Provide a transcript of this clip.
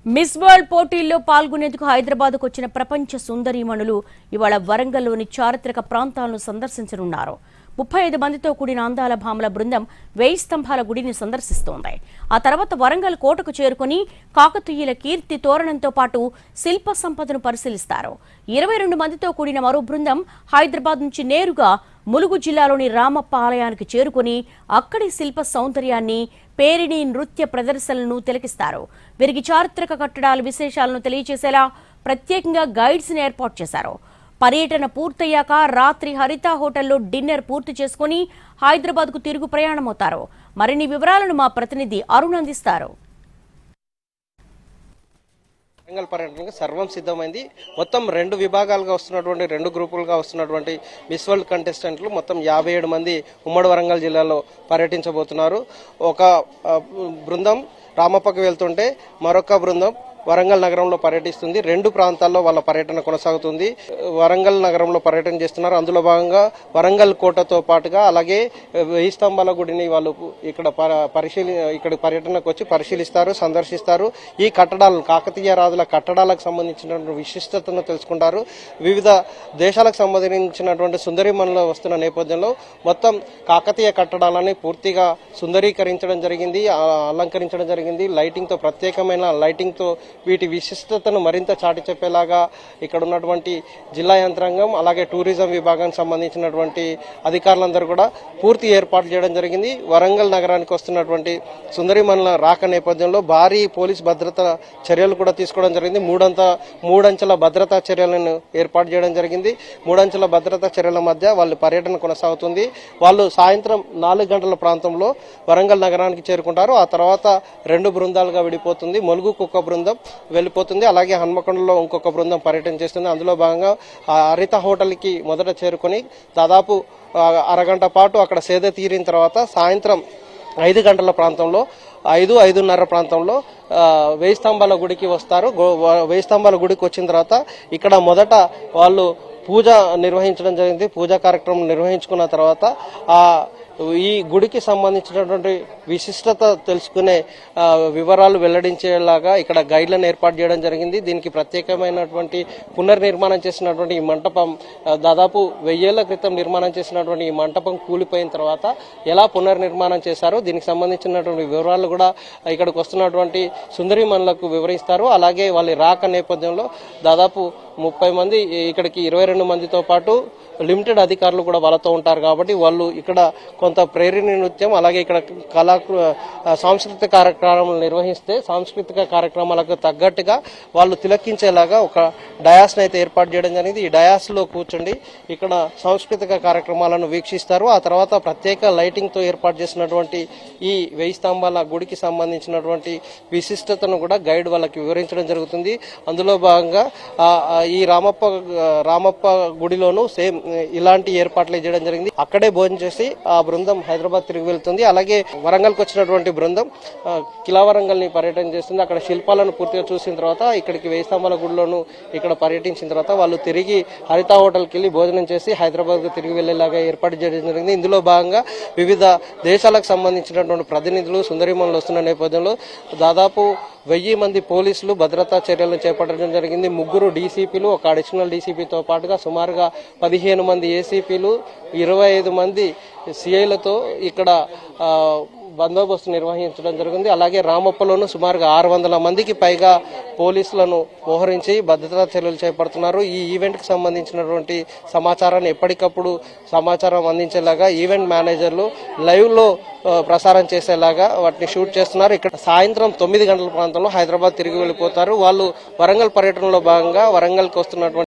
Miss world పోటీల్లో పాల్గొనేందుకు హైదరాబాద్కు వచ్చిన ప్రపంచ సుందరీమణులు ఇవాళ వరంగల్లోని చారిత్రక ప్రాంతాలను సందర్శించనున్నారు. 35 మందితో కూడిన అందాల భామల బృందం 1000 స్తంభాల గుడిని సందర్శిస్తోంది. ఆ తర్వాత వరంగల్ కోటకు చేరుకుని కాకతీయుల కీర్తి తోరణంతో పాటు శిల్ప సంపదను పరిశీలిస్తారు. 22 మందితో కూడిన మరో బృందం హైదరాబాద్ నుంచి నేరుగా ములుగు జిల్లాలోని రామప్ప ఆలయానికి చేరుకుని అక్కడి శిల్ప సౌందర్యాన్ని, పేరిణి నృత్య ప్రదర్శనలను తిలకిస్తారు. వీరికి చారిత్రక కట్టడాల విశేషాలను తెలియజేసేలా ప్రత్యేకంగా గైడ్స్ ని ఏర్పాటు చేశారు. పర్యటన పూర్తయ్యాక రాత్రి హరిత హోటల్లో డిన్నర్ పూర్తి చేసుకుని హైదరాబాద్ కు తిరుగు ప్రయాణమవుతారు. మరిన్ని వివరాలను మా ప్రతినిధి అరుణ్ అందిస్తారు. వరంగల్ పర్యటనకు సర్వం సిద్ధమైంది. మొత్తం 2 విభాగాలుగా వస్తున్నటువంటి 2 గ్రూపులుగా వస్తున్నటువంటి మిస్ వరల్డ్ కంటెస్టెంట్లు మొత్తం 57 మంది ఉమ్మడి వరంగల్ జిల్లాలో పర్యటించబోతున్నారు. ఒక బృందం రామప్పకు వెళ్తుంటే మరొక బృందం వరంగల్ నగరంలో పర్యటిస్తుంది. 2 ప్రాంతాల్లో వాళ్ళ పర్యటన కొనసాగుతుంది. వరంగల్ నగరంలో పర్యటన చేస్తున్నారు. అందులో భాగంగా వరంగల్ కోటతో పాటుగా అలాగే 1000 స్తంభాల గుడిని వాళ్ళు ఇక్కడ పర్యటనకు వచ్చి పరిశీలిస్తారు, సందర్శిస్తారు. ఈ కట్టడాలను, కాకతీయ రాజుల కట్టడాలకు సంబంధించినటువంటి విశిష్టతను తెలుసుకుంటారు. వివిధ దేశాలకు సంబంధించినటువంటి సుందరీమణులు వస్తున్న నేపథ్యంలో మొత్తం కాకతీయ కట్టడాలని పూర్తిగా సుందరీకరించడం జరిగింది, అలంకరించడం జరిగింది. లైటింగ్తో, ప్రత్యేకమైన లైటింగ్తో వీటి విశిష్టతను మరింత చాటి చెప్పేలాగా ఇక్కడ ఉన్నటువంటి జిల్లా యంత్రాంగం అలాగే టూరిజం విభాగానికి సంబంధించినటువంటి అధికారులందరూ కూడా పూర్తి ఏర్పాట్లు చేయడం జరిగింది. వరంగల్ నగరానికి వస్తున్నటువంటి సుందరీమణుల రాక నేపథ్యంలో భారీ పోలీస్ భద్రతా చర్యలు కూడా తీసుకోవడం జరిగింది. మూడంచెల భద్రతా చర్యలను ఏర్పాటు చేయడం జరిగింది. 3 అంచెల భద్రతా చర్యల మధ్య వాళ్ళ పర్యటన కొనసాగుతుంది. వాళ్ళు సాయంత్రం 4 గంటల ప్రాంతంలో వరంగల్ నగరానికి చేరుకుంటారు. ఆ తర్వాత 2 బృందాలుగా విడిపోతుంది. ములుగుకు ఒక బృందం వెళ్ళిపోతుంది. అలాగే హన్మకొండలో ఇంకొక బృందం పర్యటన చేస్తుంది. అందులో భాగంగా హరిత హోటల్కి మొదట చేరుకొని దాదాపు అరగంట పాటు అక్కడ సేద తీరిన తర్వాత సాయంత్రం 5 గంటల ప్రాంతంలో 5:30 ప్రాంతంలో 1000 స్తంభాల గుడికి వస్తారు. 1000 స్తంభాల గుడికి వచ్చిన తర్వాత ఇక్కడ మొదట వాళ్ళు పూజ నిర్వహించడం జరిగింది. పూజా కార్యక్రమం నిర్వహించుకున్న తర్వాత ఈ గుడికి సంబంధించినటువంటి విశిష్టత తెలుసుకునే వివరాలు వెల్లడించేలాగా ఇక్కడ గైడ్లను ఏర్పాటు చేయడం జరిగింది. దీనికి ప్రత్యేకమైనటువంటి పునర్నిర్మాణం చేసినటువంటి ఈ మంటపం దాదాపు 1000 ఏళ్ల క్రితం నిర్మాణం చేసినటువంటి ఈ మంటపం కూలిపోయిన తర్వాత ఎలా పునర్నిర్మాణం చేశారో దీనికి సంబంధించినటువంటి వివరాలు కూడా ఇక్కడికి వస్తున్నటువంటి సుందరీమణులకు వివరిస్తారు. అలాగే వాళ్ళ రాక నేపథ్యంలో దాదాపు 30 మంది ఇక్కడికి 22 మందితో పాటు లిమిటెడ్ అధికారులు కూడా వాళ్ళతో ఉంటారు. కాబట్టి వాళ్ళు ఇక్కడ కొంత ప్రేరణి నృత్యం అలాగే ఇక్కడ సాంస్కృతిక కార్యక్రమాలు నిర్వహిస్తే సాంస్కృతిక కార్యక్రమాలకు తగ్గట్టుగా వాళ్ళు తిలకించేలాగా ఒక డయాస్ని అయితే ఏర్పాటు చేయడం జరిగింది. ఈ డయాస్లో కూర్చుండి ఇక్కడ సాంస్కృతిక కార్యక్రమాలను వీక్షిస్తారు. ఆ తర్వాత ప్రత్యేక లైటింగ్తో ఏర్పాటు చేసినటువంటి ఈ 1000 స్తంభాల గుడికి సంబంధించినటువంటి విశిష్టతను కూడా గైడ్ వాళ్ళకి వివరించడం జరుగుతుంది. అందులో భాగంగా ఈ రామప్ప గుడిలోనూ సేమ్ ఇలాంటి ఏర్పాట్లు చేయడం జరిగింది. అక్కడే భోజనం చేసి ఆ బృందం హైదరాబాద్ తిరిగి వెళ్తుంది. అలాగే వరంగల్కి వచ్చినటువంటి బృందం కిలా వరంగల్ ని పర్యటన చేస్తుంది. అక్కడ శిల్పాలను పూర్తిగా చూసిన తర్వాత ఇక్కడికి 1000 స్తంభాల గుడిలోను ఇక్కడ పర్యటించిన తర్వాత వాళ్ళు తిరిగి హరిత హోటల్కి వెళ్ళి భోజనం చేసి హైదరాబాద్ కు తిరిగి వెళ్లేలాగా ఏర్పాటు చేయడం జరిగింది. ఇందులో భాగంగా వివిధ దేశాలకు సంబంధించినటువంటి ప్రతినిధులు సుందరీమణులు వస్తున్న నేపథ్యంలో దాదాపు 1000 మంది పోలీసులు భద్రతా చర్యలను చేపట్టడం జరిగింది. 3 డీసీపీలు, ఒక అడిషనల్ డీసీపీతో పాటుగా సుమారుగా 15 మంది ఏసీపీలు, 25 మంది సిఐలతో ఇక్కడ బందోబస్తు నిర్వహించడం జరిగింది. అలాగే రామప్పలోనూ సుమారుగా 600 మందికి పైగా పోలీసులను మోహరించి భద్రతా చర్యలు చేపడుతున్నారు. ఈ ఈవెంట్కి సంబంధించినటువంటి సమాచారాన్ని ఎప్పటికప్పుడు సమాచారం అందించేలాగా ఈవెంట్ మేనేజర్లు లైవ్లో ప్రసారం చేసేలాగా వాటిని షూట్ చేస్తున్నారు. ఇక్కడ సాయంత్రం 9 గంటల ప్రాంతంలో హైదరాబాద్ తిరిగి వెళ్ళిపోతారు. వాళ్ళు వరంగల్ పర్యటనలో భాగంగా వరంగల్కి వస్తున్నటువంటి